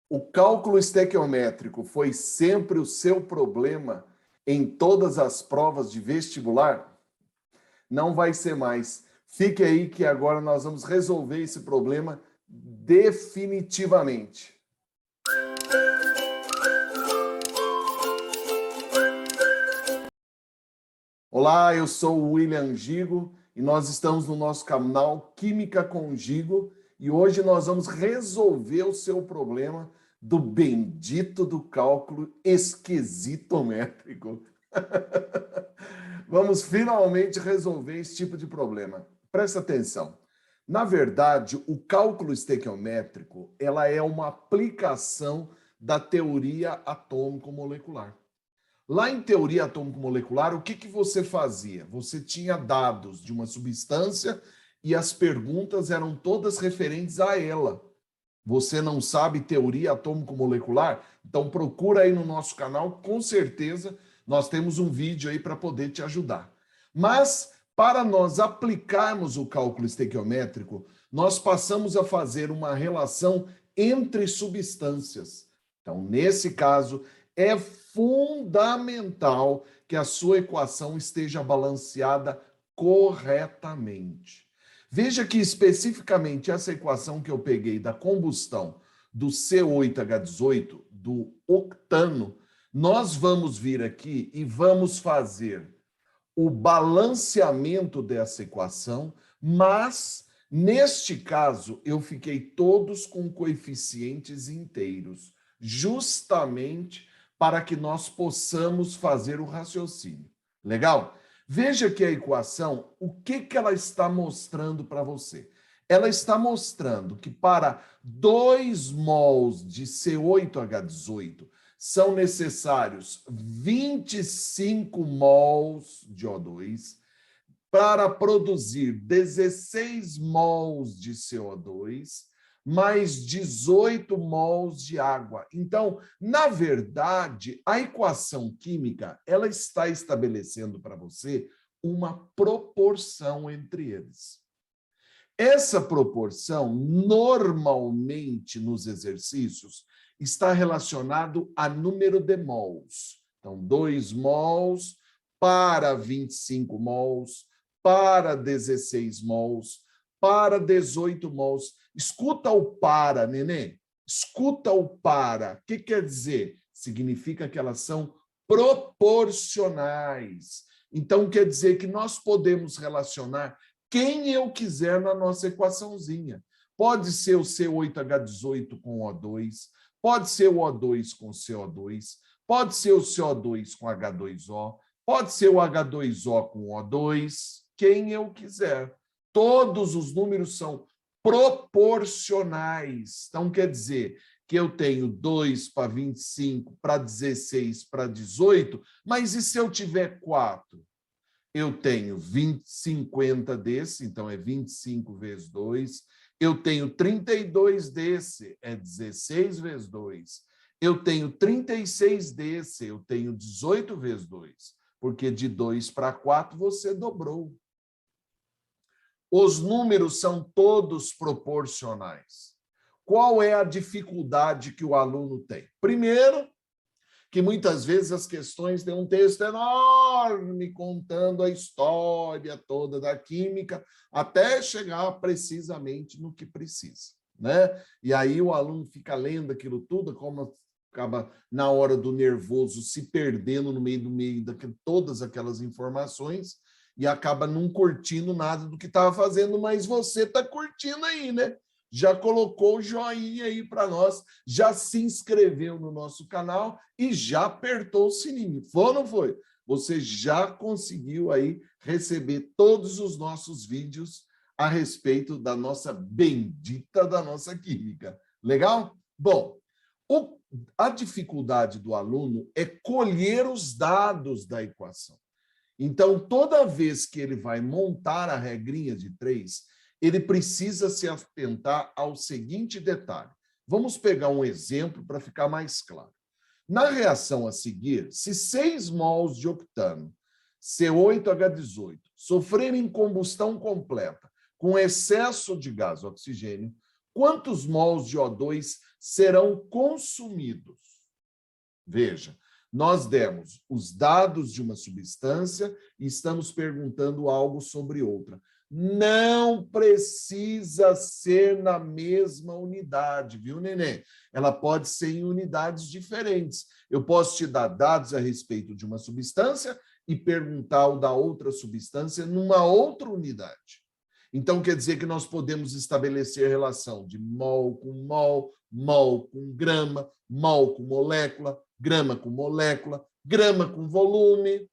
O cálculo estequiométrico foi sempre o seu problema em todas as provas de vestibular? Não vai ser mais. Fique aí que agora nós vamos resolver esse problema definitivamente. Olá, eu sou o William Gigo e nós estamos no nosso canal Química com Gigo e hoje nós vamos resolver o seu problema do bendito do cálculo esquisitométrico. Vamos finalmente resolver esse tipo de problema. Presta atenção. Na verdade, o cálculo estequiométrico, ela é uma aplicação da teoria atômico-molecular. Lá em teoria atômico-molecular, o que você fazia? Você tinha dados de uma substância e as perguntas eram todas referentes a ela. Você não sabe teoria atômico-molecular? Então procura aí no nosso canal, com certeza nós temos um vídeo aí para poder te ajudar. Mas para nós aplicarmos o cálculo estequiométrico, nós passamos a fazer uma relação entre substâncias. Então, nesse caso, é fundamental que a sua equação esteja balanceada corretamente. Veja que especificamente essa equação que eu peguei da combustão do C8H18, do octano, nós vamos vir aqui e vamos fazer o balanceamento dessa equação, mas neste caso eu fiquei todos com coeficientes inteiros, justamente para que nós possamos fazer o raciocínio. Legal? Veja que a equação, o que ela está mostrando para você? Ela está mostrando que para 2 mols de C8H18 são necessários 25 mols de O2 para produzir 16 mols de CO2 mais 18 mols de água. Então, na verdade, a equação química, ela está estabelecendo para você uma proporção entre eles. Essa proporção, normalmente nos exercícios, está relacionado a número de mols. Então, 2 mols para 25 mols, para 16 mols, para 18 mols. Escuta o para, neném. Escuta o para. O que quer dizer? Significa que elas são proporcionais. Então, quer dizer que nós podemos relacionar quem eu quiser na nossa equaçãozinha. Pode ser o C8H18 com O2, pode ser o O2 com CO2, pode ser o CO2 com H2O, pode ser o H2O com O2, quem eu quiser. Todos os números são proporcionais. Então, quer dizer que eu tenho 2 para 25, para 16, para 18, mas e se eu tiver 4? Eu tenho 50 desse, então é 25 vezes 2. Eu tenho 32 desse, é 16 vezes 2. Eu tenho 36 desse, eu tenho 18 vezes 2. Porque de 2 para 4 você dobrou. Os números são todos proporcionais. Qual é a dificuldade que o aluno tem? Primeiro, que muitas vezes as questões têm um texto enorme contando a história toda da química, até chegar precisamente no que precisa, né? E aí o aluno fica lendo aquilo tudo, como acaba na hora do nervoso se perdendo no meio de todas aquelas informações e acaba não curtindo nada do que estava fazendo, mas você está curtindo aí, né? Já colocou o joinha aí para nós, já se inscreveu no nosso canal e já apertou o sininho. Foi ou não foi? Você já conseguiu aí receber todos os nossos vídeos a respeito da nossa bendita da nossa química. Legal? Bom, a dificuldade do aluno é colher os dados da equação. Então, toda vez que ele vai montar a regrinha de 3, ele precisa se atentar ao seguinte detalhe. Vamos pegar um exemplo para ficar mais claro. Na reação a seguir, se 6 mols de octano, C8H18, sofrerem combustão completa com excesso de gás oxigênio, quantos mols de O2 serão consumidos? Veja, nós demos os dados de uma substância e estamos perguntando algo sobre outra. Não precisa ser na mesma unidade, viu, Nenê? Ela pode ser em unidades diferentes. Eu posso te dar dados a respeito de uma substância e perguntar o da outra substância numa outra unidade. Então, quer dizer que nós podemos estabelecer relação de mol com mol, mol com grama, mol com molécula, grama com molécula, grama com volume.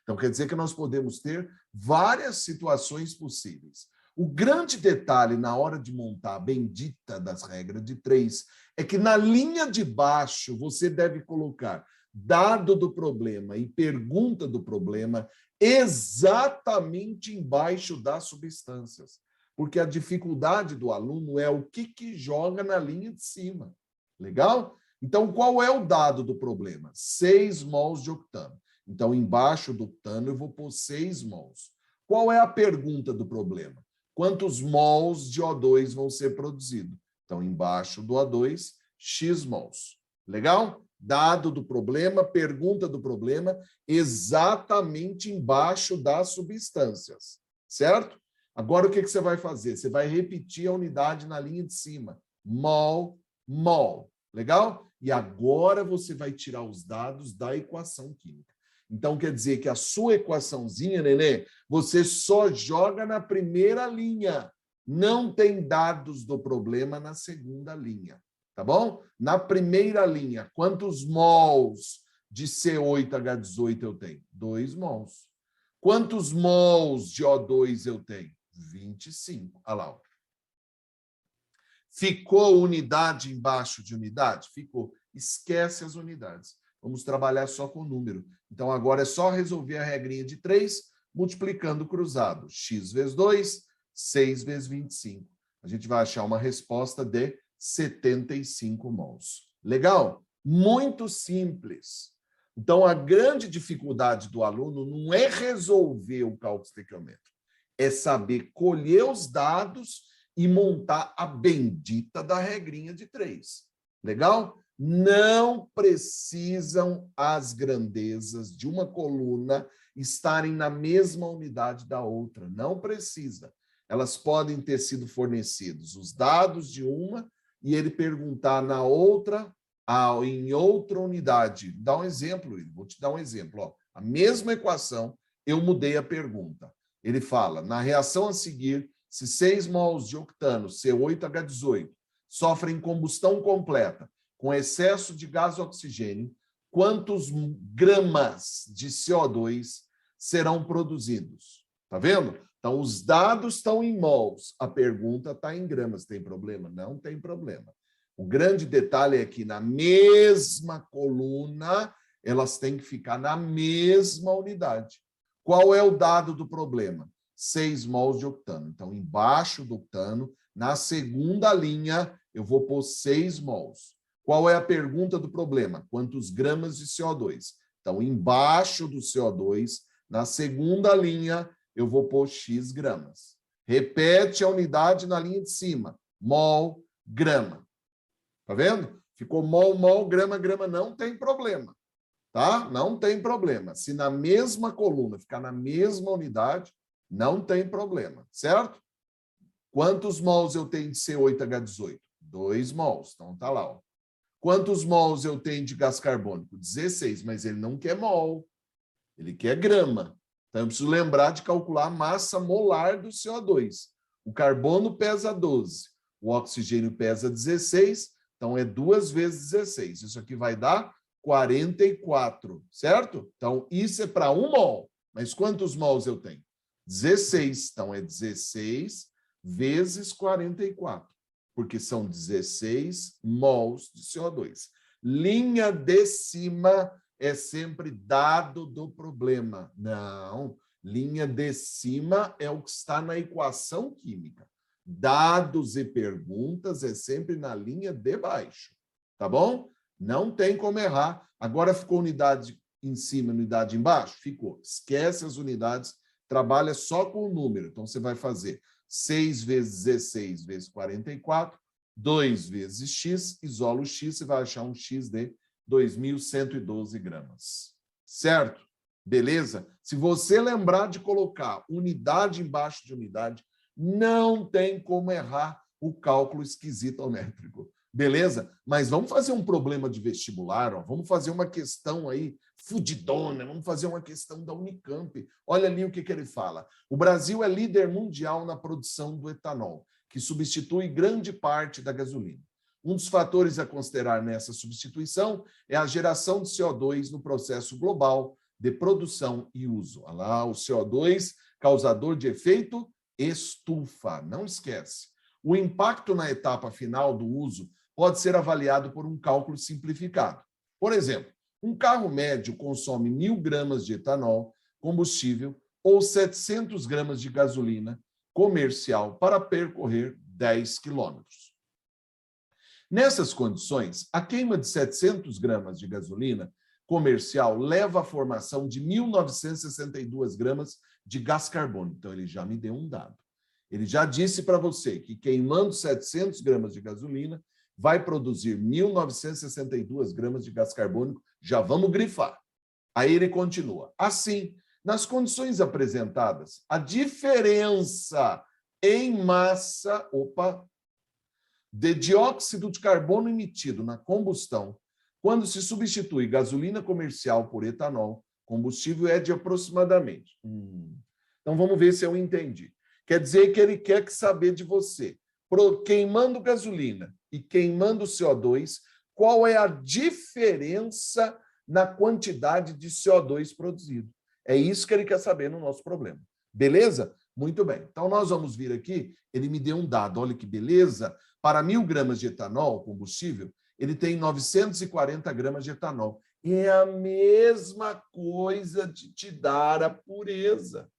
Então, quer dizer que nós podemos ter várias situações possíveis. O grande detalhe na hora de montar a bendita das regras de 3 é que na linha de baixo você deve colocar dado do problema e pergunta do problema exatamente embaixo das substâncias. Porque a dificuldade do aluno é o que joga na linha de cima. Legal? Então, qual é o dado do problema? 6 mols de octano. Então, embaixo do octano, eu vou pôr 6 mols. Qual é a pergunta do problema? Quantos mols de O2 vão ser produzidos? Então, embaixo do O2, X mols. Legal? Dado do problema, pergunta do problema, exatamente embaixo das substâncias. Certo? Agora, o que você vai fazer? Você vai repetir a unidade na linha de cima. Mol, mol. Legal? E agora você vai tirar os dados da equação química. Então, quer dizer que a sua equaçãozinha, Nenê, você só joga na primeira linha. Não tem dados do problema na segunda linha. Tá bom? Na primeira linha, quantos mols de C8H18 eu tenho? 2 mols. Quantos mols de O2 eu tenho? 25. Olha lá. Ficou unidade embaixo de unidade? Ficou. Esquece as unidades. Vamos trabalhar só com o número. Então, agora é só resolver a regrinha de 3, multiplicando o cruzado. X vezes 2, 6 vezes 25. A gente vai achar uma resposta de 75 mols. Legal? Muito simples. Então, a grande dificuldade do aluno não é resolver o cálculo estequiométrico, é saber colher os dados e montar a bendita da regrinha de 3. Legal? Não precisam as grandezas de uma coluna estarem na mesma unidade da outra. Não precisa. Elas podem ter sido fornecidos os dados de uma e ele perguntar na outra, em outra unidade. Dá um exemplo, vou te dar um exemplo. Ó. A mesma equação, eu mudei a pergunta. Ele fala, na reação a seguir, se 6 mols de octano, C8H18, sofrem combustão completa, com excesso de gás oxigênio, quantos gramas de CO2 serão produzidos? Tá vendo? Então, os dados estão em mols, a pergunta está em gramas. Tem problema? Não tem problema. O grande detalhe é que na mesma coluna, elas têm que ficar na mesma unidade. Qual é o dado do problema? 6 mols de octano. Então, embaixo do octano, na segunda linha, eu vou pôr 6 mols. Qual é a pergunta do problema? Quantos gramas de CO2? Então, embaixo do CO2, na segunda linha, eu vou pôr X gramas. Repete a unidade na linha de cima. Mol, grama. Tá vendo? Ficou mol, mol, grama, grama. Não tem problema. Tá? Não tem problema. Se na mesma coluna ficar na mesma unidade, não tem problema. Certo? Quantos mols eu tenho de C8H18? 2 mols. Então, tá lá, ó. Quantos mols eu tenho de gás carbônico? 16, mas ele não quer mol, ele quer grama. Então, eu preciso lembrar de calcular a massa molar do CO2. O carbono pesa 12, o oxigênio pesa 16, então é 2 vezes 16. Isso aqui vai dar 44, certo? Então, isso é para 1 mol. Mas quantos mols eu tenho? 16. Então, é 16 vezes 44. Porque são 16 mols de CO2. Linha de cima é sempre dado do problema. Não, linha de cima é o que está na equação química. Dados e perguntas é sempre na linha de baixo. Tá bom? Não tem como errar. Agora ficou unidade em cima, unidade embaixo? Ficou. Esquece as unidades, trabalha só com o número. Então, você vai fazer 6 vezes 16 vezes 44, 2 vezes x, isola o x e vai achar um x de 2.112 gramas. Certo? Beleza? Se você lembrar de colocar unidade embaixo de unidade, não tem como errar o cálculo esquisitométrico. Beleza? Mas vamos fazer um problema de vestibular, ó. Vamos fazer uma questão aí fudidona, vamos fazer uma questão da Unicamp. Olha ali o que ele fala. O Brasil é líder mundial na produção do etanol, que substitui grande parte da gasolina. Um dos fatores a considerar nessa substituição é a geração de CO2 no processo global de produção e uso. Olha lá, o CO2, causador de efeito estufa. Não esquece. O impacto na etapa final do uso pode ser avaliado por um cálculo simplificado. Por exemplo, um carro médio consome 1.000 gramas de etanol, combustível, ou 700 gramas de gasolina comercial para percorrer 10 quilômetros. Nessas condições, a queima de 700 gramas de gasolina comercial leva à formação de 1.962 gramas de gás carbônico. Então, ele já me deu um dado. Ele já disse para você que queimando 700 gramas de gasolina vai produzir 1.962 gramas de gás carbônico. Já vamos grifar. Aí ele continua. Assim, nas condições apresentadas, a diferença em massa, de dióxido de carbono emitido na combustão, quando se substitui gasolina comercial por etanol, combustível é de aproximadamente. Então, vamos ver se eu entendi. Quer dizer que ele quer saber de você, queimando gasolina e queimando CO2, qual é a diferença na quantidade de CO2 produzido. É isso que ele quer saber no nosso problema. Beleza? Muito bem. Então, nós vamos vir aqui, ele me deu um dado, olha que beleza. Para 1.000 gramas de etanol, combustível, ele tem 940 gramas de etanol. É a mesma coisa de te dar a pureza.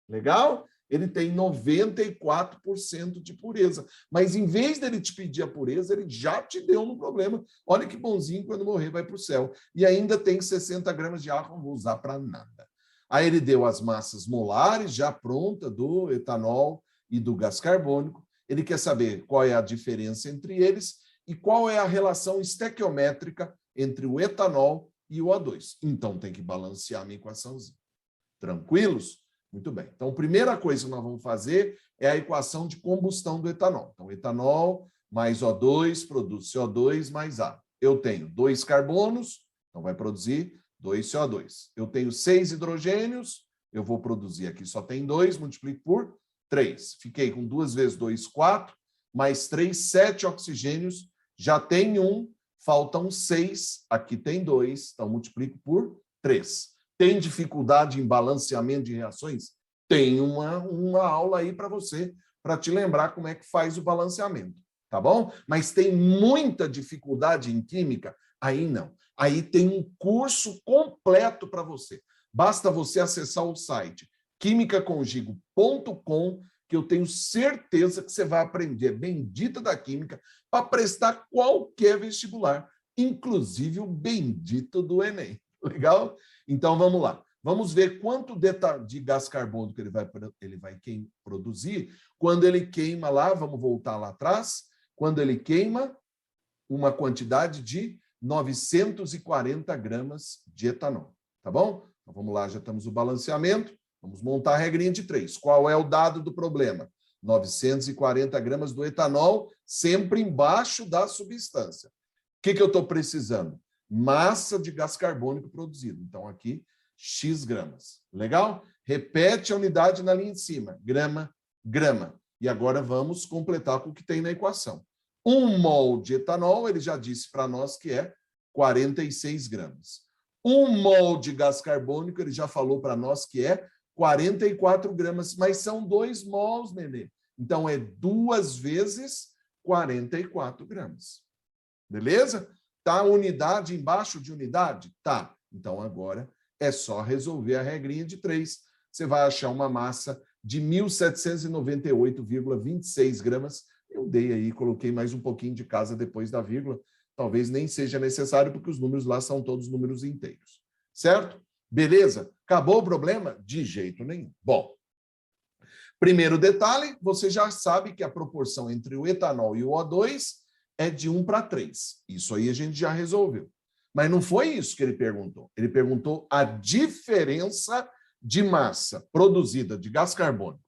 Legal? Ele tem 94% de pureza. Mas, em vez dele te pedir a pureza, ele já te deu no problema. Olha que bonzinho, quando morrer vai para o céu. E ainda tem 60 gramas de água, não vou usar para nada. Aí ele deu as massas molares já pronta do etanol e do gás carbônico. Ele quer saber qual é a diferença entre eles e qual é a relação estequiométrica entre o etanol e o O2. Então, tem que balancear a minha equaçãozinha. Tranquilos? Muito bem. Então, a primeira coisa que nós vamos fazer é a equação de combustão do etanol. Então, etanol mais O2 produz CO2 mais A. Eu tenho 2 carbonos, então vai produzir 2 CO2. Eu tenho 6 hidrogênios, eu vou produzir aqui, só tem 2, multiplico por 3. Fiquei com 2 vezes 2, 4, mais 3, 7 oxigênios, já tem 1, faltam 6, aqui tem 2, então multiplico por 3. Tem dificuldade em balanceamento de reações? Tem uma aula aí para você, para te lembrar como é que faz o balanceamento, tá bom? Mas tem muita dificuldade em química? Aí não. Aí tem um curso completo para você. Basta você acessar o site quimicacongigo.com, que eu tenho certeza que você vai aprender bendita da química para prestar qualquer vestibular, inclusive o bendito do Enem. Legal? Então, vamos lá. Vamos ver quanto de gás carbônico ele vai produzir quando ele queima lá, vamos voltar lá atrás, quando ele queima uma quantidade de 940 gramas de etanol. Tá bom? Então, vamos lá, já estamos no balanceamento. Vamos montar a regrinha de 3. Qual é o dado do problema? 940 gramas do etanol, sempre embaixo da substância. O que eu estou precisando? Massa de gás carbônico produzido. Então, aqui, X gramas. Legal? Repete a unidade na linha de cima. Grama, grama. E agora vamos completar com o que tem na equação. 1 mol de etanol, ele já disse para nós que é 46 gramas. 1 mol de gás carbônico, ele já falou para nós que é 44 gramas, mas são 2 mols, nenê. Então, é 2 vezes 44 gramas. Beleza? Tá unidade embaixo de unidade? Tá. Então, agora é só resolver a regrinha de 3. Você vai achar uma massa de 1.798,26 gramas. Eu dei aí, coloquei mais um pouquinho de casa depois da vírgula. Talvez nem seja necessário, porque os números lá são todos números inteiros. Certo? Beleza? Acabou o problema? De jeito nenhum. Bom, Primeiro detalhe, você já sabe que a proporção entre o etanol e o O2 é de 1:3. Isso aí a gente já resolveu. Mas não foi isso que ele perguntou. Ele perguntou a diferença de massa produzida de gás carbônico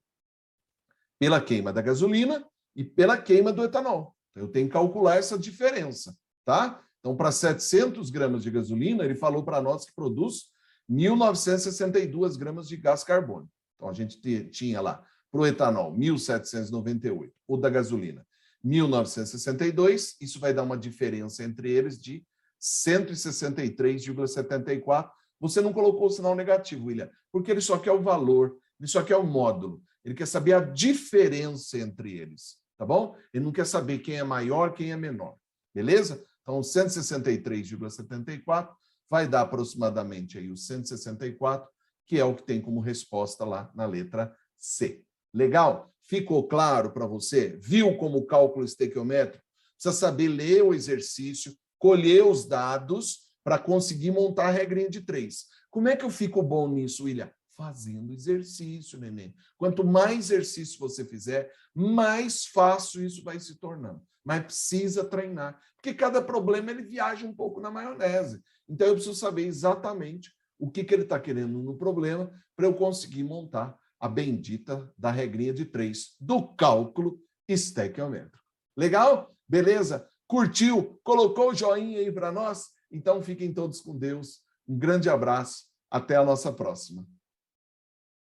pela queima da gasolina e pela queima do etanol. Eu tenho que calcular essa diferença, tá? Então, para 700 gramas de gasolina, ele falou para nós que produz 1.962 gramas de gás carbônico. Então, a gente tinha lá, para o etanol, 1.798, o da gasolina, 1.962, isso vai dar uma diferença entre eles de 163,74. Você não colocou o sinal negativo, William, porque ele só quer o valor, ele só quer o módulo, ele quer saber a diferença entre eles, tá bom? Ele não quer saber quem é maior, quem é menor, beleza? Então, 163,74 vai dar aproximadamente aí o 164, que é o que tem como resposta lá na letra C. Legal? Ficou claro para você? Viu como o cálculo estequiométrico? Precisa saber ler o exercício, colher os dados para conseguir montar a regrinha de 3. Como é que eu fico bom nisso, William? Fazendo exercício, neném. Quanto mais exercício você fizer, mais fácil isso vai se tornando. Mas precisa treinar, porque cada problema ele viaja um pouco na maionese. Então eu preciso saber exatamente o que ele está querendo no problema para eu conseguir montar a bendita da regrinha de 3 do cálculo estequiométrico. Legal? Beleza? Curtiu? Colocou o joinha aí para nós? Então fiquem todos com Deus. Um grande abraço. Até a nossa próxima.